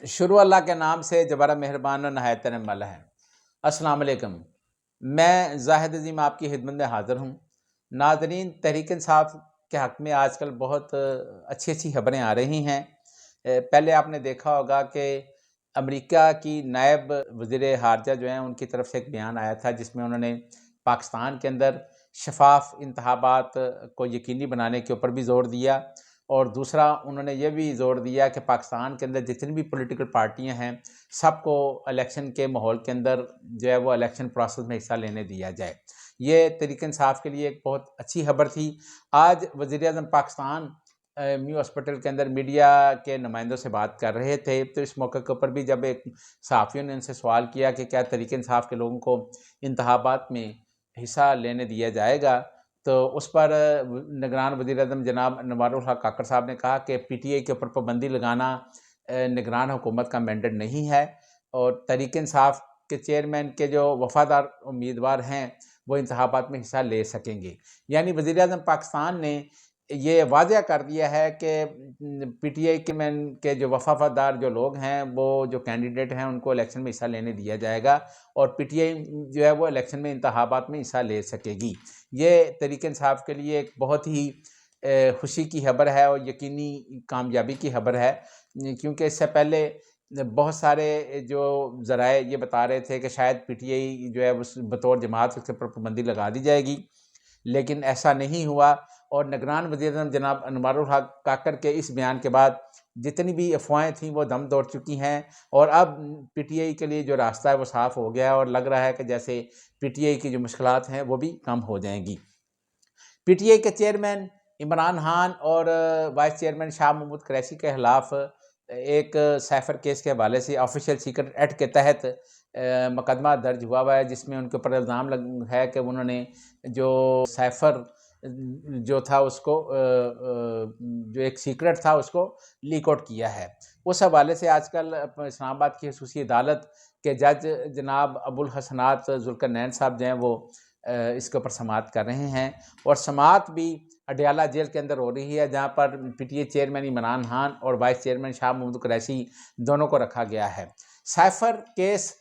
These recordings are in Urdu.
شروع اللہ کے نام سے جو بڑا مہربان و نہایت رحم والا ہے۔ السلام علیکم، میں زاہد عظیم آپ کی خدمت میں حاضر ہوں۔ ناظرین، تحریک انصاف کے حق میں آج کل بہت اچھی خبریں آ رہی ہیں۔ پہلے آپ نے دیکھا ہوگا کہ امریکہ کی نائب وزیر خارجہ جو ہیں ان کی طرف سے ایک بیان آیا تھا جس میں انہوں نے پاکستان کے اندر شفاف انتخابات کو یقینی بنانے کے اوپر بھی زور دیا، اور دوسرا انہوں نے یہ بھی زور دیا کہ پاکستان کے اندر جتنی بھی پولیٹیکل پارٹیاں ہیں سب کو الیکشن کے ماحول کے اندر جو ہے وہ الیکشن پروسیس میں حصہ لینے دیا جائے۔ یہ تحریک انصاف کے لیے ایک بہت اچھی خبر تھی۔ آج وزیر اعظم پاکستان میو ہاسپٹل کے اندر میڈیا کے نمائندوں سے بات کر رہے تھے، تو اس موقع کے اوپر بھی جب ایک صحافیوں نے ان سے سوال کیا کہ کیا تحریک انصاف کے لوگوں کو انتخابات میں حصہ لینے دیا جائے گا، تو اس پر نگران وزیر اعظم جناب نوار الحق کاکڑ صاحب نے کہا کہ پی ٹی آئی کے اوپر پابندی لگانا نگران حکومت کا مینڈیٹ نہیں ہے، اور تحریک انصاف کے چیئرمین کے جو وفادار امیدوار ہیں وہ انتخابات میں حصہ لے سکیں گے۔ یعنی وزیر اعظم پاکستان نے یہ واضح کر دیا ہے کہ پی ٹی آئی کے مین کے جو وفادار جو لوگ ہیں، وہ جو کینڈیڈیٹ ہیں ان کو الیکشن میں حصہ لینے دیا جائے گا، اور پی ٹی آئی جو ہے وہ الیکشن میں انتخابات میں حصہ لے سکے گی۔ یہ تحریک انصاف کے لیے ایک بہت ہی خوشی کی خبر ہے اور یقینی کامیابی کی خبر ہے، کیونکہ اس سے پہلے بہت سارے جو ذرائع یہ بتا رہے تھے کہ شاید پی ٹی آئی جو ہے بطور جماعت اس کے اوپر پابندی لگا دی جائے گی، لیکن ایسا نہیں ہوا، اور نگران وزیر اعظم جناب انوار الحق کاکڑ کے اس بیان کے بعد جتنی بھی افواہیں تھیں وہ دم توڑ چکی ہیں، اور اب پی ٹی آئی کے لیے جو راستہ ہے وہ صاف ہو گیا ہے، اور لگ رہا ہے کہ جیسے پی ٹی آئی کی جو مشکلات ہیں وہ بھی کم ہو جائیں گی۔ پی ٹی آئی کے چیئرمین عمران خان اور وائس چیئرمین شاہ محمود قریشی کے خلاف ایک سائفر کیس کے حوالے سے آفیشیل سیکرٹ ایکٹ کے تحت مقدمہ درج ہوا ہے، جس میں ان کے اوپر الزام ہے کہ انہوں نے جو سائفر جو تھا اس کو جو ایک سیکرٹ تھا اس کو لیک آؤٹ کیا ہے۔ اس حوالے سے آج کل اسلام آباد کی خصوصی عدالت کے جج جناب ابو الحسنات ذوالقرنین صاحب جو ہیں وہ اس کے اوپر سماعت کر رہے ہیں، اور سماعت بھی اڈیالہ جیل کے اندر ہو رہی ہے، جہاں پر P T A chairman Imran Khan اور وائس چیئرمین شاہ محمود قریشی دونوں کو رکھا گیا ہے۔ سائفر کیس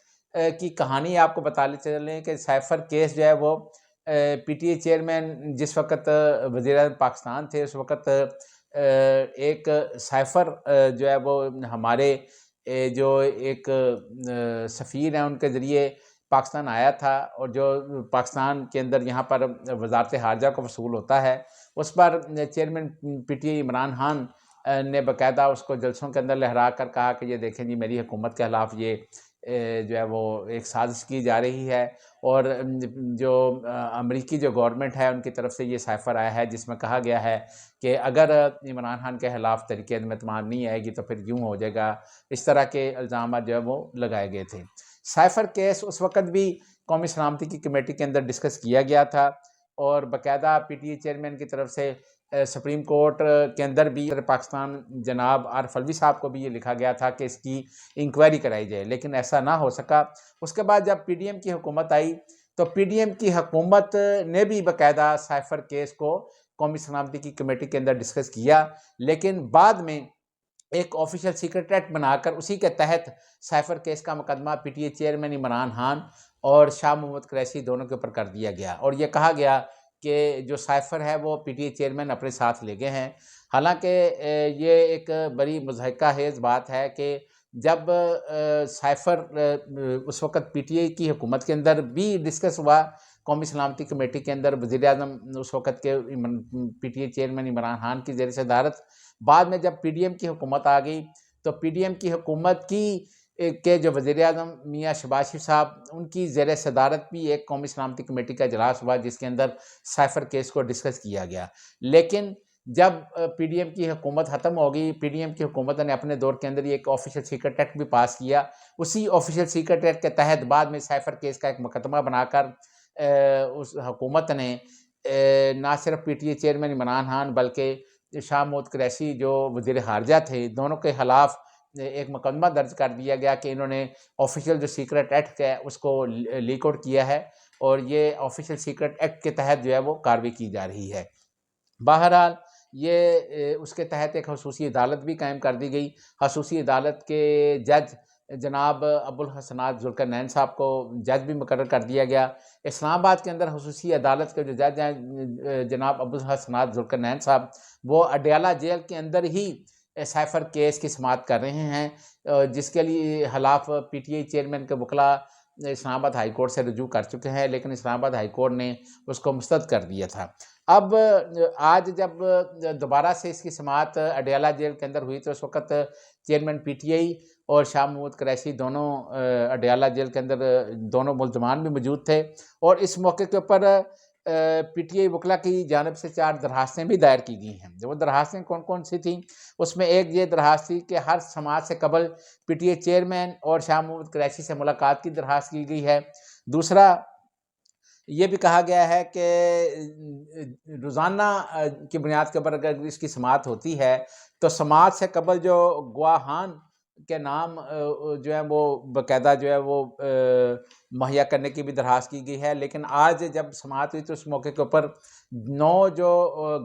کی کہانی آپ کو بتا چلیں کہ سائفر کیس جو ہے وہ پی ٹی اے چیئرمین جس وقت وزیر اعظم پاکستان تھے اس وقت ایک سائفر جو ہے وہ ہمارے جو ایک سفیر ہیں ان کے ذریعے پاکستان آیا تھا، اور جو پاکستان کے اندر یہاں پر وزارت خارجہ کو وصول ہوتا ہے، اس پر chairman P T I Imran Khan نے باقاعدہ اس کو جلسوں کے اندر لہرا کر کہا کہ یہ دیکھیں جی میری حکومت کے خلاف یہ جو ہے وہ ایک سازش کی جا رہی ہے، اور جو امریکی جو گورنمنٹ ہے ان کی طرف سے یہ سائفر آیا ہے جس میں کہا گیا ہے کہ اگر عمران خان کے خلاف تحریک عدم اعتماد نہیں آئے گی تو پھر یوں ہو جائے گا۔ اس طرح کے الزامات جو ہے وہ لگائے گئے تھے۔ سائفر کیس اس وقت بھی قومی سلامتی کی کمیٹی کے اندر ڈسکس کیا گیا تھا، اور باقاعدہ پی ٹی اے چیئرمین کی طرف سے سپریم کورٹ کے اندر بھی پاکستان جناب عارف علوی صاحب کو بھی یہ لکھا گیا تھا کہ اس کی انکوائری کرائی جائے، لیکن ایسا نہ ہو سکا۔ اس کے بعد جب پی ڈی ایم کی حکومت آئی تو پی ڈی ایم کی حکومت نے بھی باقاعدہ سائفر کیس کو قومی سلامتی کی کمیٹی کے اندر ڈسکس کیا، لیکن بعد میں ایک آفیشیل سیکرٹ ایکٹ بنا کر اسی کے تحت سائفر کیس کا مقدمہ پی T A chairman Imran Khan اور شاہ محمود قریشی دونوں کے اوپر کر دیا گیا، اور یہ کہا گیا کہ جو سائفر ہے وہ پی ٹی اے چیئرمین اپنے ساتھ لے گئے ہیں۔ حالانکہ یہ ایک بڑی مضحکہ خیز بات ہے کہ جب سائفر اس وقت پی ٹی اے کی حکومت کے اندر بھی ڈسکس ہوا قومی سلامتی کمیٹی کے اندر، وزیر اعظم اس وقت کے پی T A chairman Imran Khan کی زیر صدارت، بعد میں جب پی ڈی ایم کی حکومت آ گئی تو پی ڈی ایم کی حکومت کے جو وزیر اعظم میاں شہباز شریف صاحب ان کی زیر صدارت بھی ایک قومی سلامتی کمیٹی کا اجلاس ہوا جس کے اندر سائفر کیس کو ڈسکس کیا گیا، لیکن جب پی ڈی ایم کی حکومت ختم ہو گئی، پی ڈی ایم کی حکومت نے اپنے دور کے اندر ایک آفیشیل سیکرٹ ایکٹ بھی پاس کیا۔ اسی آفیشیل سیکرٹ ایکٹ کے تحت بعد میں سائفر کیس کا ایک مقدمہ بنا کر اس حکومت نے نہ صرف پی T A chairman Imran Khan بلکہ شاہ محمود قریشی جو وزیر خارجہ تھے دونوں کے خلاف ایک مقدمہ درج کر دیا گیا کہ انہوں نے آفیشیل جو سیکرٹ ایکٹ ہے اس کو لیک آؤٹ کیا ہے، اور یہ آفیشیل سیکرٹ ایکٹ کے تحت جو ہے وہ کارروائی کی جا رہی ہے۔ بہرحال یہ اس کے تحت ایک خصوصی عدالت بھی قائم کر دی گئی۔ خصوصی عدالت کے جج جناب ابوالحسنات ذوالقرنین صاحب کو جج بھی مقرر کر دیا گیا۔ اسلام آباد کے اندر خصوصی عدالت کے جو جج ہیں جناب ابوالحسنات ذوالقرنین صاحب، وہ اڈیالہ جیل کے اندر ہی سائفر کیس کی سماعت کر رہے ہیں، جس کے لیے خلاف پی ٹی آئی چیئرمین کے وکلاء اسلام آباد ہائی کورٹ سے رجوع کر چکے ہیں، لیکن اسلام آباد ہائی کورٹ نے اس کو مسترد کر دیا تھا۔ اب آج جب دوبارہ سے اس کی سماعت اڈیالہ جیل کے اندر ہوئی تو اس وقت چیئرمین پی ٹی آئی اور شاہ محمود قریشی دونوں اڈیالہ جیل کے اندر دونوں ملزمان بھی موجود تھے، اور اس موقع کے اوپر پی ٹی آئی وکلاء کی جانب سے 4 درخواستیں بھی دائر کی گئی ہیں۔ وہ درخواستیں کون کون سی تھیں؟ اس میں ایک یہ درخواست تھی کہ ہر سماعت سے قبل پی ٹی آئی چیئرمین اور شاہ محمود قریشی سے ملاقات کی درخواست کی گئی ہے۔ دوسرا یہ بھی کہا گیا ہے کہ روزانہ کی بنیاد کے اوپر اگر اس کی سماعت ہوتی ہے تو سماعت سے قبل جو گواہان کے نام جو ہے وہ باقاعدہ جو ہے وہ مہیا کرنے کی بھی درخواست کی گئی ہے، لیکن آج جب سماعت ہوئی تو اس موقع کے اوپر 9 جو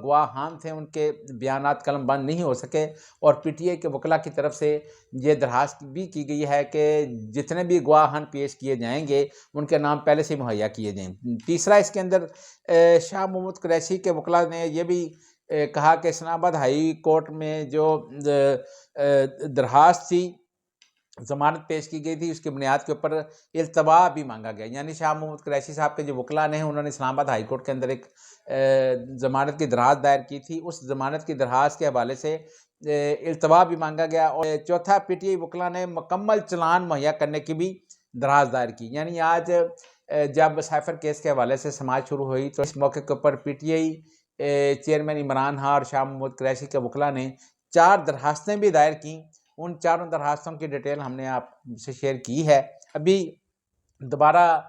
گواہان تھے ان کے بیانات قلم بند نہیں ہو سکے، اور پی ٹی آئی کے وکلاء کی طرف سے یہ درخواست بھی کی گئی ہے کہ جتنے بھی گواہان پیش کیے جائیں گے ان کے نام پہلے سے مہیا کیے جائیں۔ تیسرا اس کے اندر شاہ محمود قریشی کے وکلاء نے یہ بھی کہا کہ اسلام آباد ہائی کورٹ میں جو درخواست تھی، ضمانت پیش کی گئی تھی، اس کی بنیاد کے اوپر التوا بھی مانگا گیا، یعنی شاہ محمود قریشی صاحب کے جو وکلاء نے انہوں نے اسلام آباد ہائی کورٹ کے اندر ایک ضمانت کی درخواست دائر کی تھی، اس ضمانت کی درخواست کے حوالے سے التوا بھی مانگا گیا، اور چوتھا پی ٹی آئی وکلاء نے مکمل چلان مہیا کرنے کی بھی درخواست دائر کی۔ یعنی آج جب سائفر کیس کے حوالے سے سماعت شروع ہوئی تو اس موقع کے اوپر پی T I chairman Imran Khan اور شاہ محمود قریشی کے وکلاء نے 4 درخواستیں بھی دائر کیں۔ ان 4 درخواستوں کی ڈیٹیل ہم نے آپ سے شیئر کی ہے۔ ابھی دوبارہ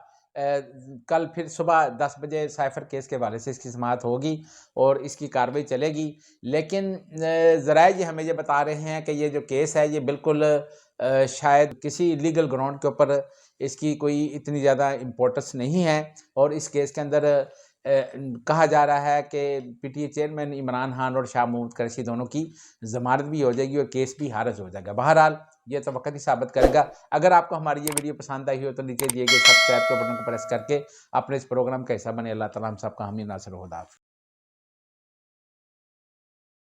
کل پھر صبح 10 بجے سائفر کیس کے حوالے سے اس کی سماعت ہوگی اور اس کی کارروائی چلے گی، لیکن ذرائع ہمیں یہ بتا رہے ہیں کہ یہ جو کیس ہے یہ بالکل شاید کسی لیگل گراؤنڈ کے اوپر اس کی کوئی اتنی زیادہ امپورٹنس نہیں ہے، اور اس کیس کے اندر کہا جا رہا ہے کہ پی T I chairman Imran Khan اور شاہ محمود قریشی دونوں کی ضمانت بھی ہو جائے گی اور کیس بھی خارج ہو جائے گا۔ بہرحال یہ تو وقت ہی ثابت کرے گا۔ اگر آپ کو ہماری یہ ویڈیو پسند آئی ہو تو نیچے دیے گئے سبسکرائب کے بٹن کو پریس کر کے اپنے اس پروگرام کا حصہ بنے۔ اللہ تعالیٰ ہم سب کا حامی ناصر و خدا حافظ۔